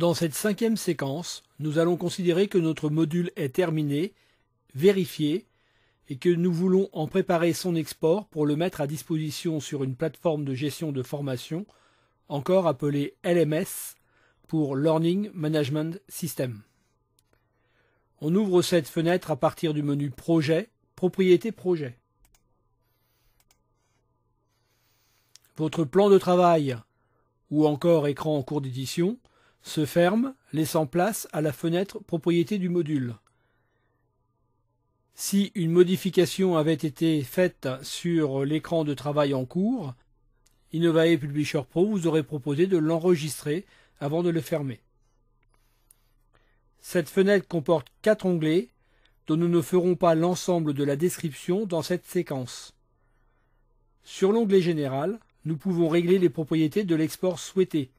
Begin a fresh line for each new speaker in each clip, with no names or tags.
Dans cette cinquième séquence, nous allons considérer que notre module est terminé, vérifié, et que nous voulons en préparer son export pour le mettre à disposition sur une plateforme de gestion de formation, encore appelée LMS, pour Learning Management System. On ouvre cette fenêtre à partir du menu Projet, Propriété Projet. Votre plan de travail, ou encore écran en cours d'édition, se ferme, laissant place à la fenêtre Propriété du module. Si une modification avait été faite sur l'écran de travail en cours, Innovae Publisher Pro vous aurait proposé de l'enregistrer avant de le fermer. Cette fenêtre comporte 4 onglets dont nous ne ferons pas l'ensemble de la description dans cette séquence. Sur l'onglet Général, nous pouvons régler les propriétés de l'export souhaité.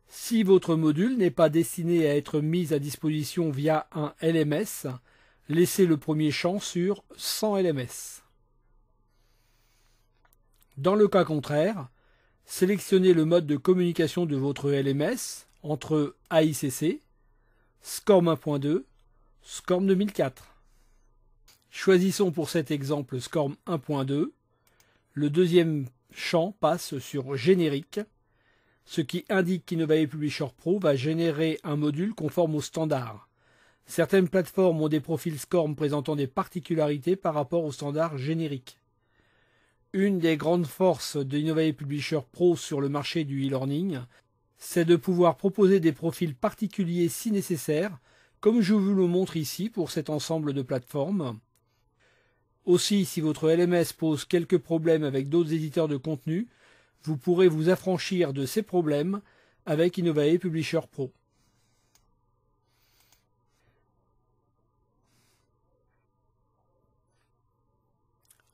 Si votre module n'est pas destiné à être mis à disposition via un LMS, laissez le premier champ sur Sans LMS. Dans le cas contraire, sélectionnez le mode de communication de votre LMS entre AICC, SCORM 1.2, SCORM 2004. Choisissons pour cet exemple SCORM 1.2. Le deuxième champ passe sur Générique, ce qui indique qu'Innovae Publisher Pro va générer un module conforme aux standards. Certaines plateformes ont des profils SCORM présentant des particularités par rapport aux standards génériques. Une des grandes forces d'Innovae Publisher Pro sur le marché du e-learning, c'est de pouvoir proposer des profils particuliers si nécessaire, comme je vous le montre ici pour cet ensemble de plateformes. Aussi, si votre LMS pose quelques problèmes avec d'autres éditeurs de contenu, vous pourrez vous affranchir de ces problèmes avec Innovae Publisher Pro.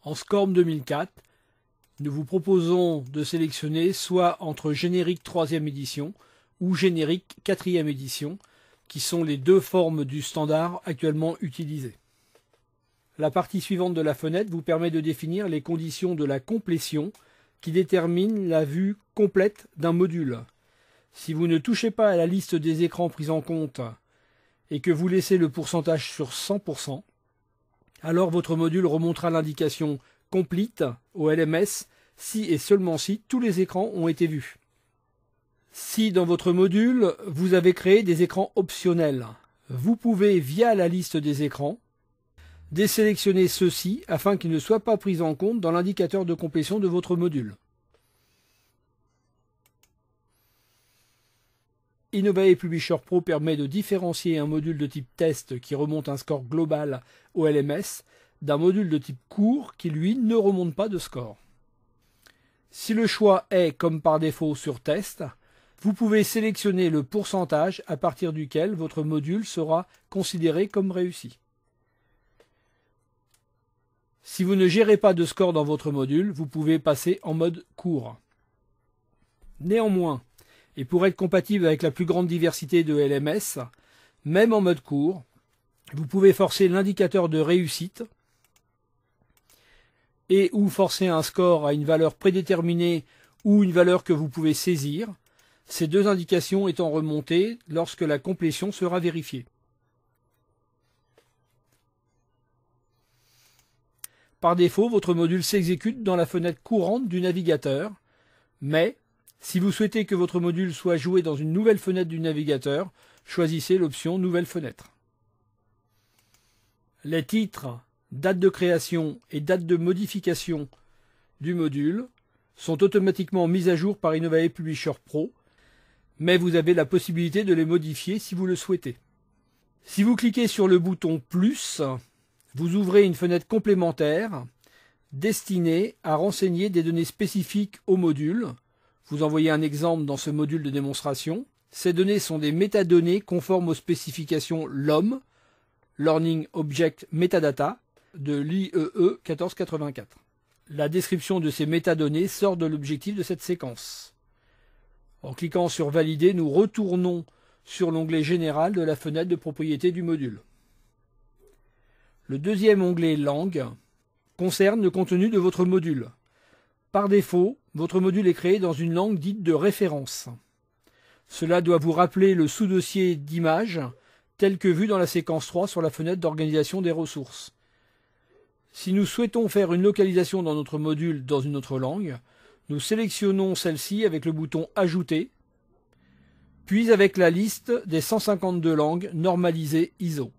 En SCORM 2004, nous vous proposons de sélectionner soit entre Générique 3e édition ou Générique 4e édition, qui sont les deux formes du standard actuellement utilisées. La partie suivante de la fenêtre vous permet de définir les conditions de la complétion qui déterminent la vue complète d'un module. Si vous ne touchez pas à la liste des écrans pris en compte et que vous laissez le pourcentage sur 100%, alors votre module remontera l'indication Complete au LMS si et seulement si tous les écrans ont été vus. Si dans votre module, vous avez créé des écrans optionnels, vous pouvez, via la liste des écrans, désélectionner ceux-ci afin qu'ils ne soient pas pris en compte dans l'indicateur de complétion de votre module. Innovae Publisher Pro permet de différencier un module de type test qui remonte un score global au LMS d'un module de type cours qui, lui, ne remonte pas de score. Si le choix est, comme par défaut, sur test, vous pouvez sélectionner le pourcentage à partir duquel votre module sera considéré comme réussi. Si vous ne gérez pas de score dans votre module, vous pouvez passer en mode cours. Néanmoins, et pour être compatible avec la plus grande diversité de LMS, même en mode cours, vous pouvez forcer l'indicateur de réussite et ou forcer un score à une valeur prédéterminée ou une valeur que vous pouvez saisir, ces deux indications étant remontées lorsque la complétion sera vérifiée. Par défaut, votre module s'exécute dans la fenêtre courante du navigateur, mais si vous souhaitez que votre module soit joué dans une nouvelle fenêtre du navigateur, choisissez l'option Nouvelle fenêtre. Les titres, date de création et date de modification du module sont automatiquement mis à jour par Innovae Publisher Pro, mais vous avez la possibilité de les modifier si vous le souhaitez. Si vous cliquez sur le bouton plus, vous ouvrez une fenêtre complémentaire destinée à renseigner des données spécifiques au module. Vous envoyez un exemple dans ce module de démonstration. Ces données sont des métadonnées conformes aux spécifications LOM, Learning Object Metadata, de l'IEE 1484. La description de ces métadonnées sort de l'objectif de cette séquence. En cliquant sur Valider, nous retournons sur l'onglet Général de la fenêtre de propriété du module. Le deuxième onglet Langue concerne le contenu de votre module. Par défaut, votre module est créé dans une langue dite de référence. Cela doit vous rappeler le sous-dossier d'image tel que vu dans la séquence 3 sur la fenêtre d'organisation des ressources. Si nous souhaitons faire une localisation dans notre module dans une autre langue, nous sélectionnons celle-ci avec le bouton Ajouter, puis avec la liste des 152 langues normalisées ISO.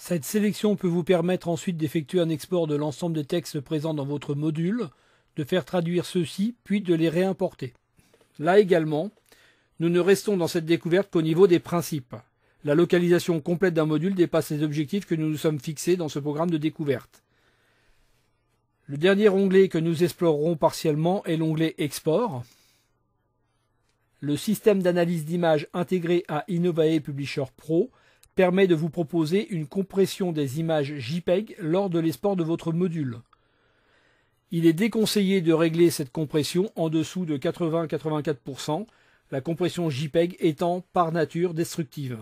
Cette sélection peut vous permettre ensuite d'effectuer un export de l'ensemble des textes présents dans votre module, de faire traduire ceux-ci, puis de les réimporter. Là également, nous ne restons dans cette découverte qu'au niveau des principes. La localisation complète d'un module dépasse les objectifs que nous nous sommes fixés dans ce programme de découverte. Le dernier onglet que nous explorerons partiellement est l'onglet Export. Le système d'analyse d'images intégré à Innovae Publisher Pro permet de vous proposer une compression des images JPEG lors de l'export de votre module. Il est déconseillé de régler cette compression en dessous de 80-84%, la compression JPEG étant par nature destructive.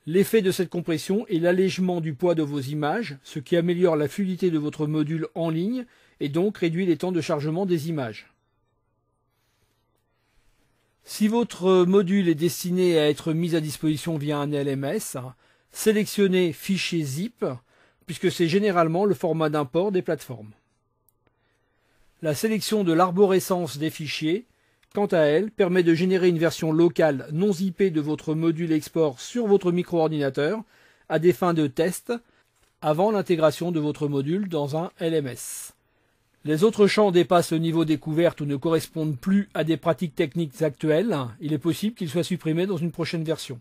L'effet de cette compression est l'allègement du poids de vos images, ce qui améliore la fluidité de votre module en ligne et donc réduit les temps de chargement des images. Si votre module est destiné à être mis à disposition via un LMS, sélectionnez Fichier zip, puisque c'est généralement le format d'import des plateformes. La sélection de l'arborescence des fichiers, quant à elle, permet de générer une version locale non zippée de votre module export sur votre micro-ordinateur à des fins de test avant l'intégration de votre module dans un LMS. Les autres champs dépassent le niveau découverte ou ne correspondent plus à des pratiques techniques actuelles. Il est possible qu'ils soient supprimés dans une prochaine version.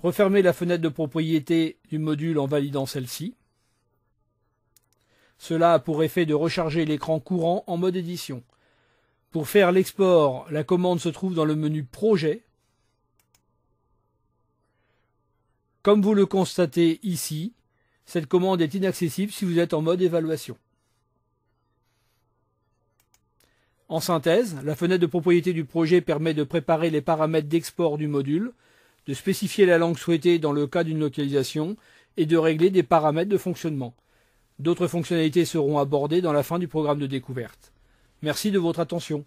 Refermez la fenêtre de propriété du module en validant celle-ci. Cela a pour effet de recharger l'écran courant en mode édition. Pour faire l'export, la commande se trouve dans le menu Projet. Comme vous le constatez ici, cette commande est inaccessible si vous êtes en mode évaluation. En synthèse, la fenêtre de propriété du projet permet de préparer les paramètres d'export du module, de spécifier la langue souhaitée dans le cas d'une localisation et de régler des paramètres de fonctionnement. D'autres fonctionnalités seront abordées dans la fin du programme de découverte. Merci de votre attention.